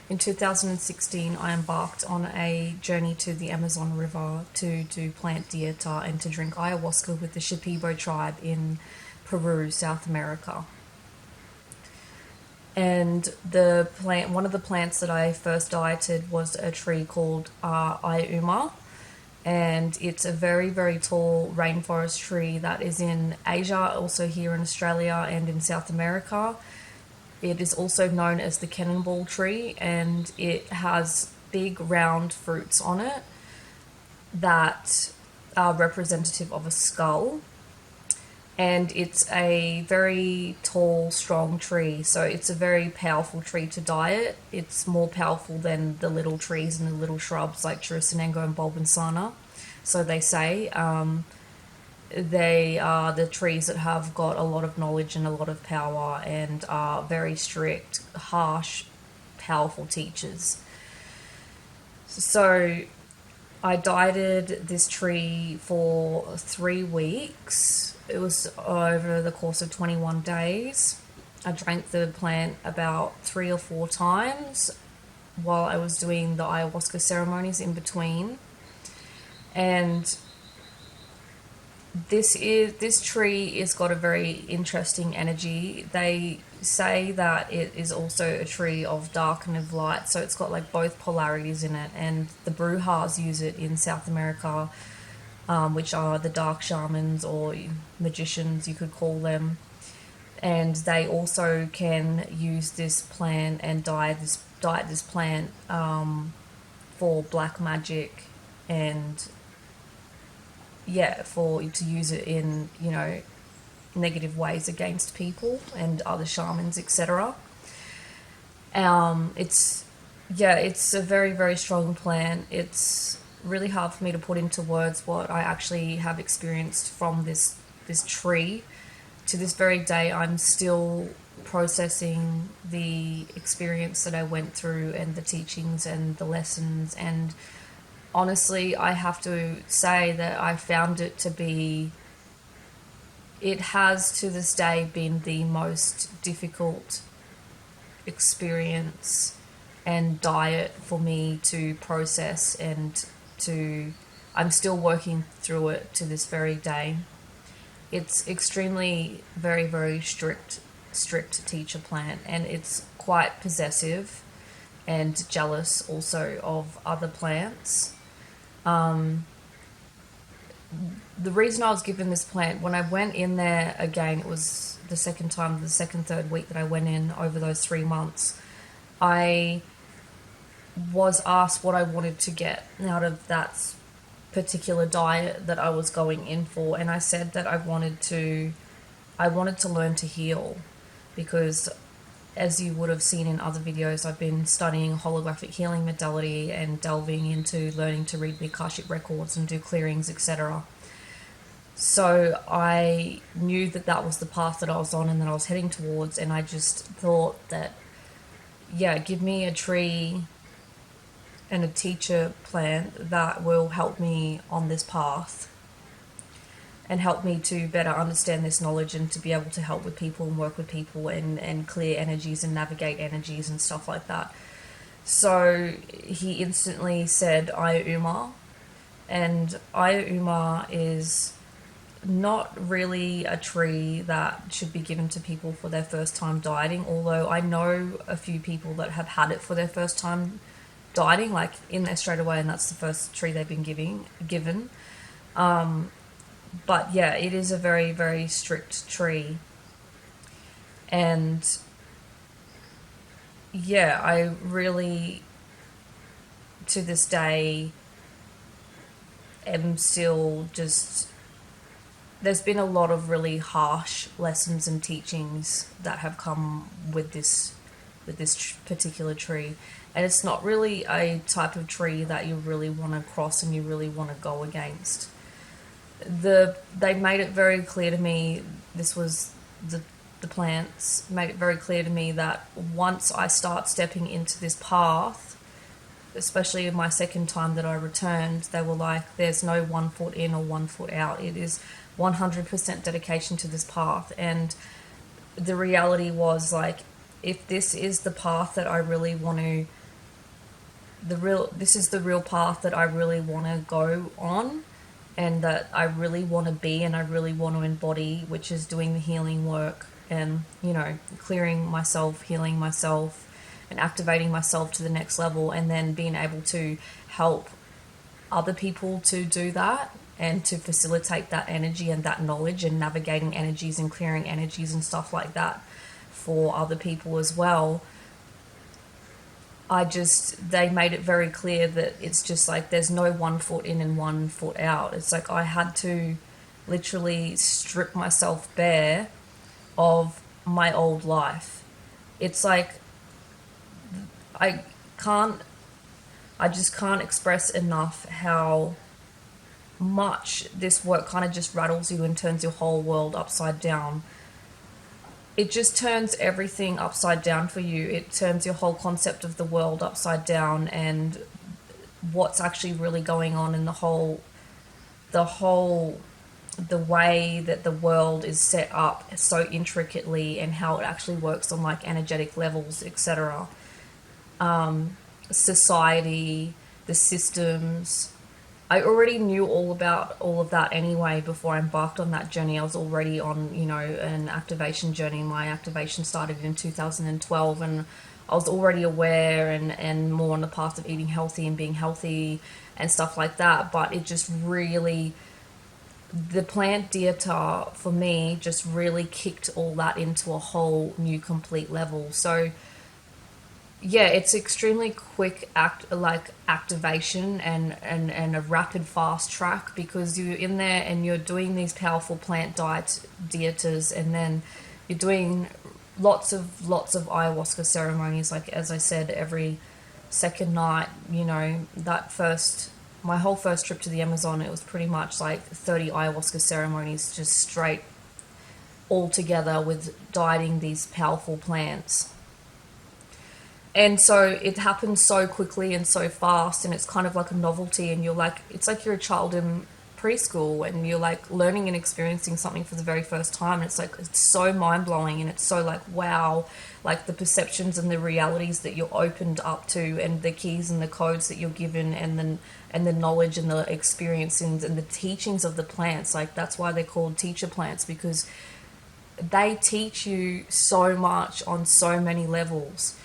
In 2016, I embarked on a journey to the Amazon River to do plant dieta and to drink ayahuasca with the Shipibo tribe in Peru, South America. And one of the plants that I first dieted was a tree called Ayahuma, and it's a very, very tall rainforest tree that is in Asia, also here in Australia and in South America. It is also known as the cannonball tree, and it has big round fruits on it that are representative of a skull. And it's a very tall, strong tree, so it's a very powerful tree to diet. It's more powerful than the little trees and the little shrubs like Chirisanengo and Bulbonsana. So they say they are the trees that have got a lot of knowledge and a lot of power and are very strict, harsh, powerful teachers. So I dieted this tree for 3 weeks. It was over the course of 21 days. I drank the plant about 3 or 4 times while I was doing the ayahuasca ceremonies in between. And this tree has got a very interesting energy. They say that it is also a tree of dark and of light, so it's got like both polarities in it. And the Brujas use it in South America, which are the dark shamans or magicians, you could call them. And they also can use this plant and diet this plant for black magic and to use it in, negative ways against people and other shamans, etc. It's a very, very strong plant. It's really hard for me to put into words what I actually have experienced from this tree. To this very day, I'm still processing the experience that I went through and the teachings and the lessons, and honestly, I have to say that I found it has to this day been the most difficult experience and diet for me to process, and I'm still working through it to this very day. It's extremely, very, very strict teacher plant, and it's quite possessive and jealous also of other plants. The reason I was given this plant, when I went in there again, it was the third week that I went in over those 3 months, I was asked what I wanted to get out of that particular diet that I was going in for, and I said that I wanted to learn to heal, because as you would have seen in other videos, I've been studying holographic healing modality and delving into learning to read the Akashic records and do clearings, etc. So I knew that was the path that I was on and that I was heading towards, and I just thought that, give me a tree and a teacher plant that will help me on this path and help me to better understand this knowledge and to be able to help with people and work with people and clear energies and navigate energies and stuff like that. So he instantly said Ayahuma, and Ayahuma is not really a tree that should be given to people for their first time dieting, although I know a few people that have had it for their first time dieting, like in there straight away, and that's the first tree they've been given. But yeah, it is a very, very strict tree. And yeah, I really, to this day, am still just... There's been a lot of really harsh lessons and teachings that have come with this particular tree. And it's not really a type of tree that you really want to cross and you really want to go against. They made it very clear to me, the plants made it very clear to me that once I start stepping into this path, especially my second time that I returned, they were like, there's no 1 foot in or 1 foot out. It is 100% dedication to this path. And the reality was, like, if this is the path that I really want to this is the real path that I really want to go on, and that I really want to be and I really want to embody, which is doing the healing work and, clearing myself, healing myself, and activating myself to the next level, and then being able to help other people to do that and to facilitate that energy and that knowledge and navigating energies and clearing energies and stuff like that for other people as well. They made it very clear that it's just like there's no 1 foot in and 1 foot out. It's like I had to literally strip myself bare of my old life. It's like I can't, I just can't express enough how much this work kind of just rattles you and turns your whole world upside down. It just turns everything upside down for you. It turns your whole concept of the world upside down, and what's actually really going on in the way that the world is set up so intricately, and how it actually works on like energetic levels, etc. Society, the systems. I already knew all about all of that anyway before I embarked on that journey. I was already on, an activation journey. My activation started in 2012, and I was already aware and more on the path of eating healthy and being healthy and stuff like that. But it just really, the plant dieta for me just really kicked all that into a whole new complete level. So yeah, it's extremely quick activation and a rapid fast track, because you're in there and you're doing these powerful plant dietas, and then you're doing lots of ayahuasca ceremonies. Like, as I said, every second night, my whole first trip to the Amazon, it was pretty much like 30 ayahuasca ceremonies just straight all together with dieting these powerful plants. And so it happens so quickly and so fast, and it's kind of like a novelty, and it's like you're a child in preschool and you're like learning and experiencing something for the very first time. And it's so mind-blowing, and it's so like, wow, like the perceptions and the realities that you're opened up to, and the keys and the codes that you're given, and the knowledge and the experiences and the teachings of the plants. Like, that's why they're called teacher plants, because they teach you so much on so many levels.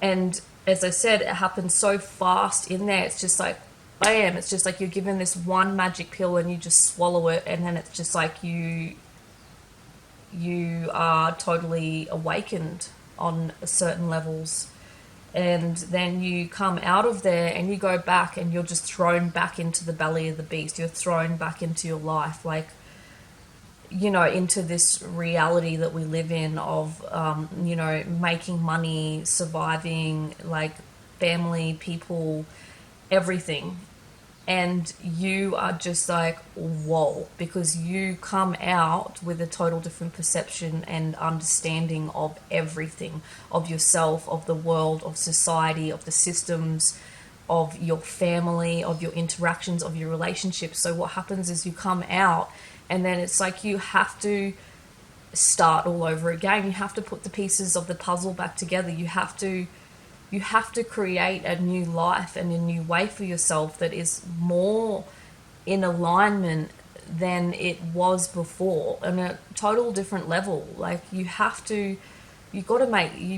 And as I said, it happens so fast in there. It's just like, bam, it's just like you're given this one magic pill and you just swallow it, and then it's just like you are totally awakened on certain levels. And then you come out of there and you go back and you're just thrown back into the belly of the beast. You're thrown back into your life, like, into this reality that we live in of, making money, surviving, like family, people, everything. And you are just like, whoa, because you come out with a total different perception and understanding of everything, of yourself, of the world, of society, of the systems, of your family, of your interactions, of your relationships. So what happens is you come out, and then it's like you have to start all over again. You have to put the pieces of the puzzle back together. You have to create a new life and a new way for yourself that is more in alignment than it was before, on a total different level. Like, you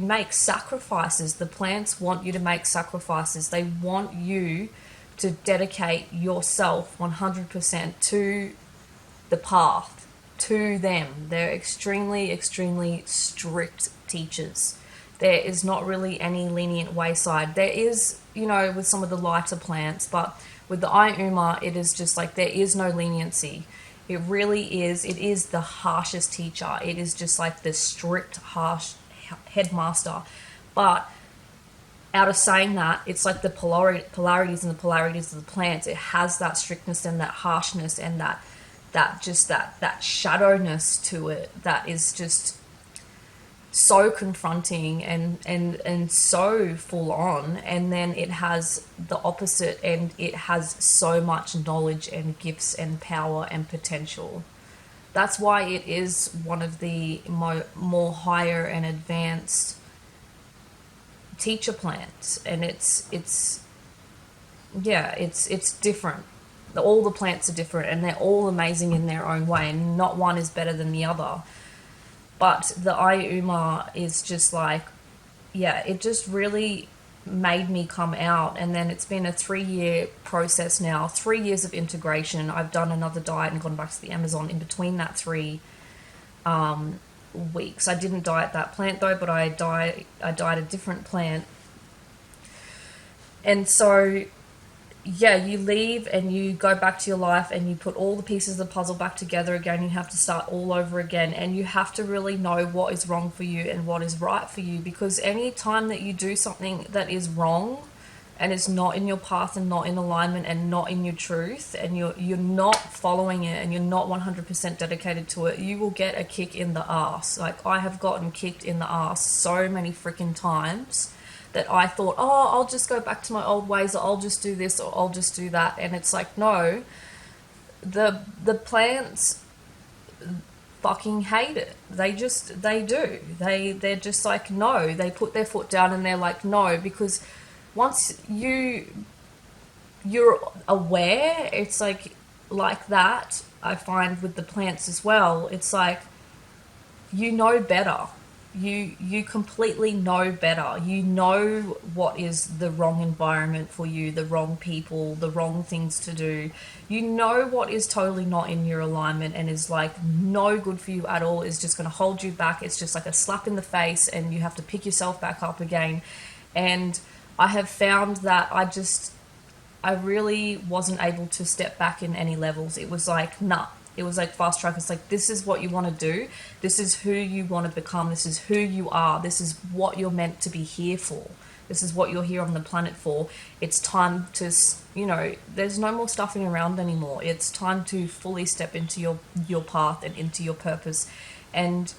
make sacrifices. The plants want you to make sacrifices. They want you to dedicate yourself 100% to the path, to them. They're extremely, extremely strict teachers. There is not really any lenient wayside. There is, with some of the lighter plants, but with the Ayahuma, it is just like there is no leniency. It really is. It is the harshest teacher. It is just like the strict, harsh headmaster. But out of saying that, it's like the polarities and the polarities of the plants. It has that strictness and that harshness and that shadowness to it that is just so confronting and so full on. And then it has the opposite, and it has so much knowledge and gifts and power and potential. That's why it is one of the more higher and advanced teacher plants, and it's yeah, it's different. All the plants are different, and they're all amazing in their own way, and not one is better than the other. But the Ayahuma is just like, yeah, it just really made me come out. And then it's been a 3 year process now, 3 years of integration. I've done another diet and gone back to the Amazon in between that 3 weeks. I didn't diet that plant though, but I diet a different plant. And so yeah, you leave and you go back to your life and you put all the pieces of the puzzle back together again. You have to start all over again, and you have to really know what is wrong for you and what is right for you, because any time that you do something that is wrong and it's not in your path and not in alignment and not in your truth, and you're not following it and you're not 100% dedicated to it, you will get a kick in the ass. Like, I have gotten kicked in the ass so many freaking times that I thought, oh, I'll just go back to my old ways, or I'll just do this, or I'll just do that. And it's like, no, the plants fucking hate it. They do. They're just like, no. They put their foot down and they're like, no, because once you're aware, it's like that. I find with the plants as well. It's like, you know better. You completely know better. You know what is the wrong environment for you, the wrong people, the wrong things to do. You know what is totally not in your alignment and is like no good for you at all, is just going to hold you back. It's just like a slap in the face, and you have to pick yourself back up again. And I have found that I really wasn't able to step back in any levels. It was like, nah. It was like fast track. It's like, this is what you want to do. This is who you want to become. This is who you are. This is what you're meant to be here for. This is what you're here on the planet for. It's time to, there's no more stuffing around anymore. It's time to fully step into your path and into your purpose. And,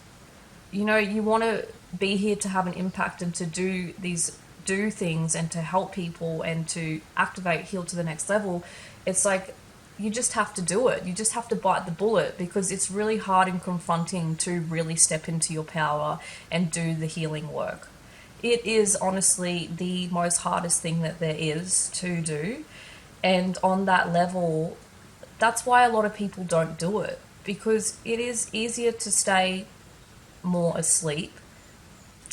you want to be here to have an impact and to do things and to help people and to activate, heal to the next level. It's like, you just have to do it. You just have to bite the bullet, because it's really hard and confronting to really step into your power and do the healing work. It is honestly the most hardest thing that there is to do. And on that level, that's why a lot of people don't do it, because it is easier to stay more asleep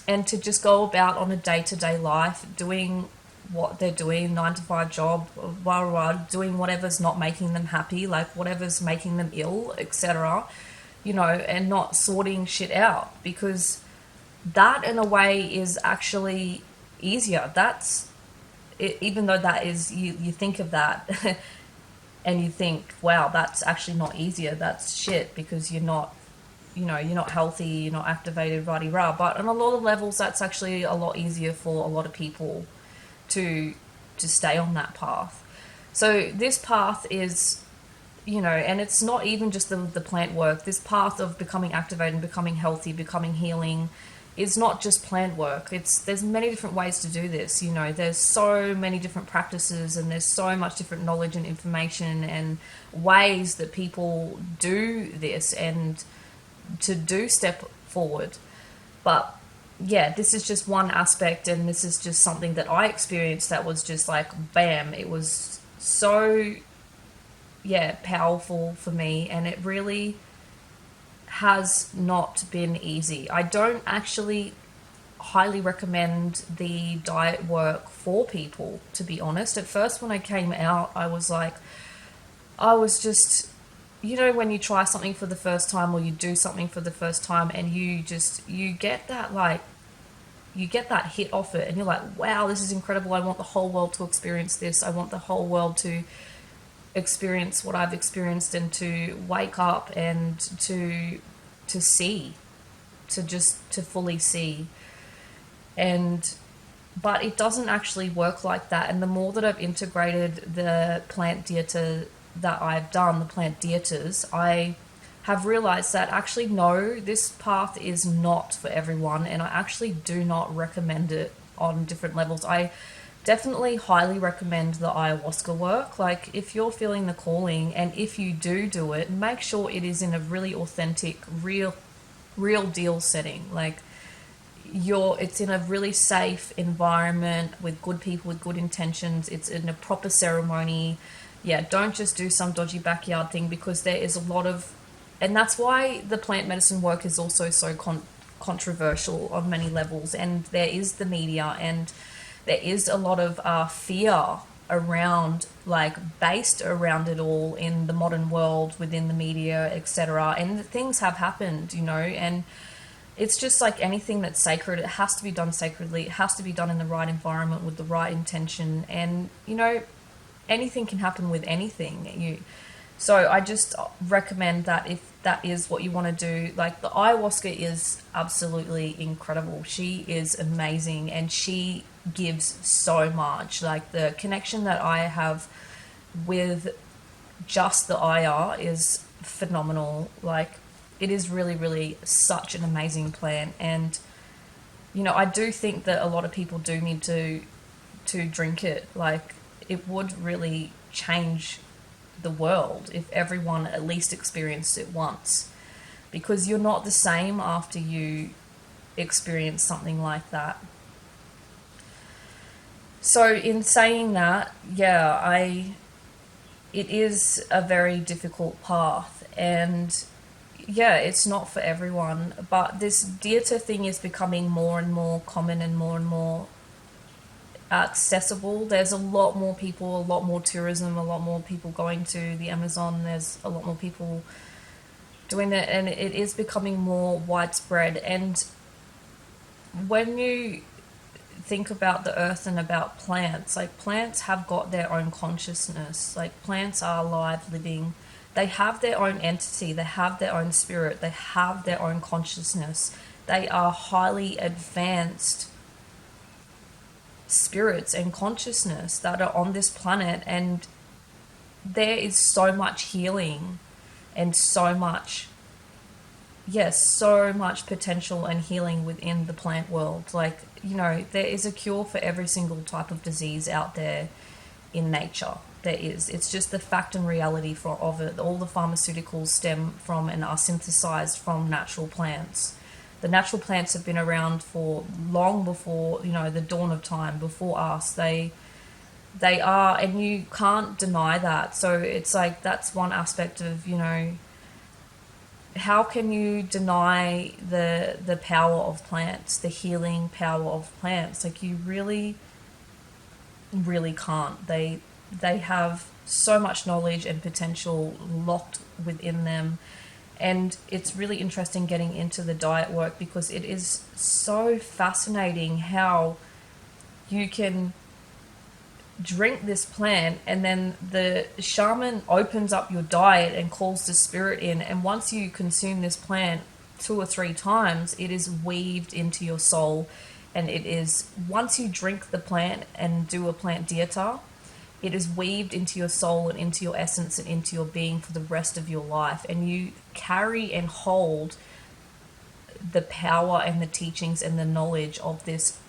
and to just go about on a day-to-day life doing what they're doing, 9-to-5 job, blah, blah, blah, doing whatever's not making them happy, like whatever's making them ill, etc., and not sorting shit out, because that in a way is actually easier. That's it, even though that is, you think of that and you think, wow, that's actually not easier, that's shit, because you're not healthy, you're not activated, rah-de-rah. But on a lot of levels, that's actually a lot easier for a lot of people to stay on that path. So this path is, and it's not even just the plant work. This path of becoming activated and becoming healthy, becoming healing, is not just plant work. There's many different ways to do this. There's so many different practices, and there's so much different knowledge and information and ways that people do this and to do step forward. But yeah, this is just one aspect, and this is just something that I experienced that was just like, bam, it was so, powerful for me, and it really has not been easy. I don't actually highly recommend the diet work for people, to be honest. At first, when I came out, I was just, when you try something for the first time, or you do something for the first time, and you get that you get that hit off it, and you're like, wow, this is incredible. I want the whole world to experience this. I want the whole world to experience what I've experienced, and to wake up and to see, to fully see. But it doesn't actually work like that. And the more that I've integrated the plant dieta that I've done, the plant dietas, I have realized that actually, no, this path is not for everyone, and I actually do not recommend it on different levels. I definitely highly recommend the ayahuasca work. Like, if you're feeling the calling, and if you do it, make sure it is in a really authentic, real deal setting. Like, it's in a really safe environment with good people with good intentions. It's in a proper ceremony. Yeah, don't just do some dodgy backyard thing, because there is a lot of, and that's why the plant medicine work is also so controversial on many levels. And there is the media, and there is a lot of fear around, like, based around it all in the modern world, within the media, etc. And things have happened, and it's just like anything that's sacred. It has to be done sacredly. It has to be done in the right environment with the right intention. And, anything can happen with anything. So I just recommend that if that is what you want to do, like, the ayahuasca is absolutely incredible. She is amazing, and she gives so much. Like, the connection that I have with just the ayah is phenomenal. Like, it is really, really such an amazing plant. And, I do think that a lot of people do need to drink it. Like, it would really change the world if everyone at least experienced it once, because you're not the same after you experience something like that. So in saying that, yeah, it is a very difficult path, and yeah, it's not for everyone. But this dieta thing is becoming more and more common and more accessible. There's a lot more people, a lot more tourism, a lot more people going to the Amazon. There's a lot more people doing that, and it is becoming more widespread. And when you think about the earth and about plants, like, plants have got their own consciousness. Like, plants are alive, living. They have their own entity. They have their own spirit. They have their own consciousness. They are highly advanced spirits and consciousness that are on this planet, and there is so much healing and so much potential and healing within the plant world. Like, there is a cure for every single type of disease out there in nature. There is. It's just the fact and reality of it. All the pharmaceuticals stem from and are synthesized from natural plants. The natural plants have been around for long before, the dawn of time, before us. They are, and you can't deny that. So it's like, that's one aspect of, how can you deny the power of plants, the healing power of plants? Like, you really, really can't. They have so much knowledge and potential locked within them. And it's really interesting getting into the diet work, because it is so fascinating how you can drink this plant, and then the shaman opens up your diet and calls the spirit in. And once you consume this plant 2 or 3 times, it is weaved into your soul. And it is, once you drink the plant and do a plant dieta, it is weaved into your soul and into your essence and into your being for the rest of your life. And you carry and hold the power and the teachings and the knowledge of this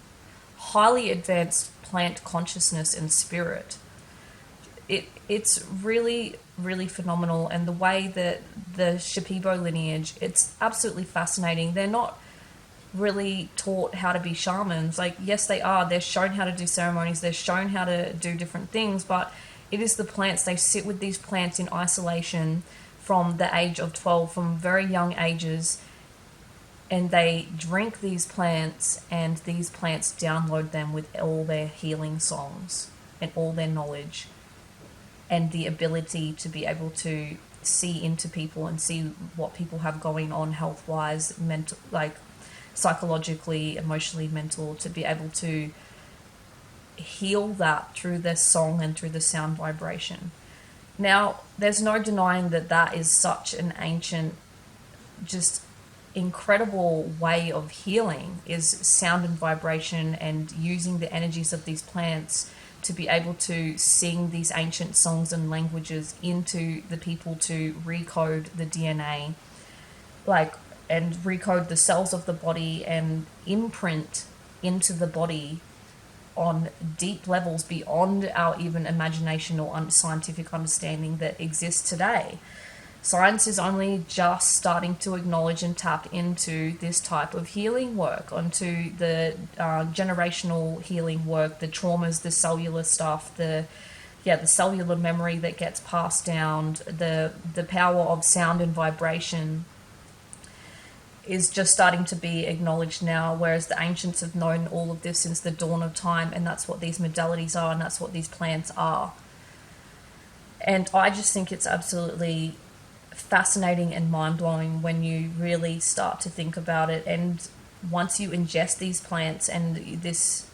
highly advanced plant consciousness and spirit. It's really, really phenomenal. And the way that the Shipibo lineage, it's absolutely fascinating. They're not really taught how to be shamans. Like, yes, they are. They're shown how to do ceremonies. They're shown how to do different things. But it is the plants. They sit with these plants in isolation from the age of 12, from very young ages. And they drink these plants, and these plants download them with all their healing songs and all their knowledge and the ability to be able to see into people and see what people have going on health-wise, mental, like, psychologically, emotionally, mental, to be able to heal that through their song and through the sound vibration. Now, there's no denying that that is such an ancient, just incredible way of healing, is sound and vibration, and using the energies of these plants to be able to sing these ancient songs and languages into the people, to recode the DNA, like, and recode the cells of the body and imprint into the body on deep levels beyond our even imagination or scientific understanding that exists today. Science is only just starting to acknowledge and tap into this type of healing work, onto the generational healing work, the traumas, the cellular stuff, the cellular memory that gets passed down, the power of sound and vibration is just starting to be acknowledged now, whereas the ancients have known all of this since the dawn of time, and that's what these modalities are, and that's what these plants are. And I just think it's absolutely fascinating and mind-blowing when you really start to think about it. And once you ingest these plants and this,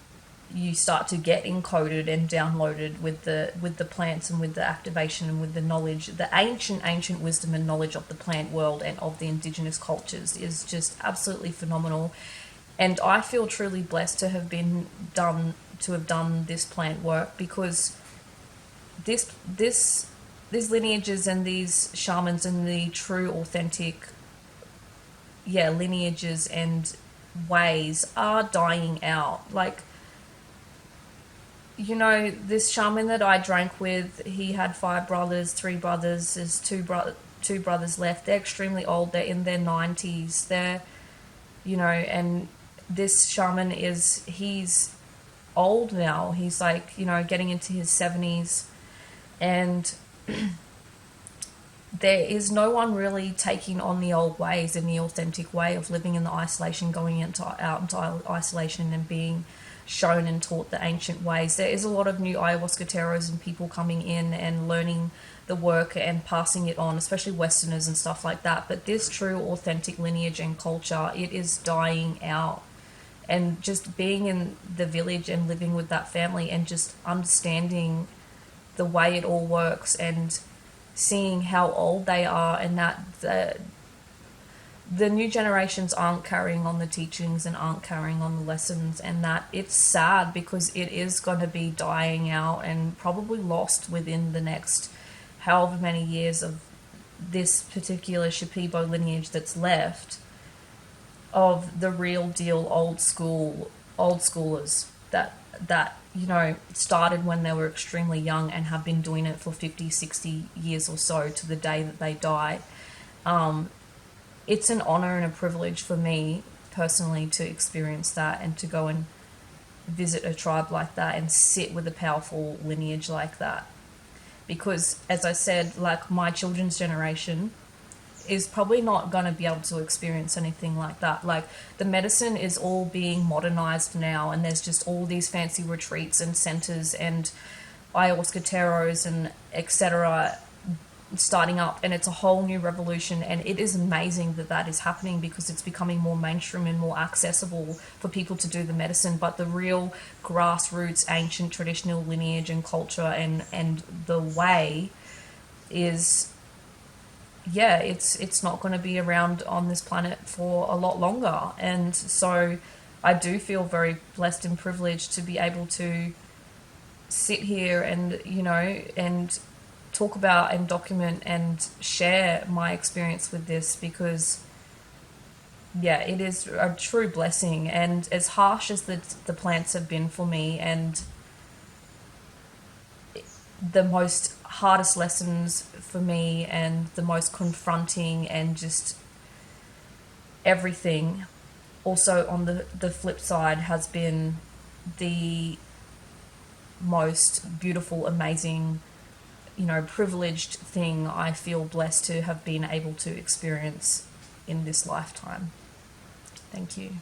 you start to get encoded and downloaded with the plants and with the activation and with the knowledge, the ancient wisdom and knowledge of the plant world and of the indigenous cultures is just absolutely phenomenal. And I feel truly blessed to have done this plant work, because these lineages and these shamans and the true authentic lineages and ways are dying out. Like, you know, this shaman that I drank with, he had 5 brothers, 3 brothers, there's two brothers left. They're extremely old, they're in their 90s. They're, you know, and this shaman he's old now. He's like, you know, getting into his 70s. And there is no one really taking on the old ways and the authentic way of living in the isolation, going out into isolation and being shown and taught the ancient ways. There is a lot of new ayahuasca teros and people coming in and learning the work and passing it on, especially Westerners and stuff like that. But this true authentic lineage and culture, it is dying out. And just being in the village and living with that family and just understanding the way it all works and seeing how old they are, and that the new generations aren't carrying on the teachings and aren't carrying on the lessons, and that it's sad because it is going to be dying out and probably lost within the next however many years of this particular Shipibo lineage that's left of the real deal old schoolers that you know started when they were extremely young and have been doing it for 50, 60 years or so to the day that they die. It's an honor and a privilege for me personally to experience that and to go and visit a tribe like that and sit with a powerful lineage like that. Because, as I said, like, my children's generation is probably not going to be able to experience anything like that. Like, the medicine is all being modernized now, and there's just all these fancy retreats and centers and ayahuasca teros and etc. starting up, and it's a whole new revolution, and it is amazing that that is happening because it's becoming more mainstream and more accessible for people to do the medicine. But the real grassroots ancient traditional lineage and culture and the way is, yeah, it's not going to be around on this planet for a lot longer. And so I do feel very blessed and privileged to be able to sit here and, you know, and talk about and document and share my experience with this, because yeah, it is a true blessing. And as harsh as the plants have been for me, and the most hardest lessons for me and the most confronting and just everything, also on the flip side has been the most beautiful, amazing, you know, privileged thing I feel blessed to have been able to experience in this lifetime. Thank you.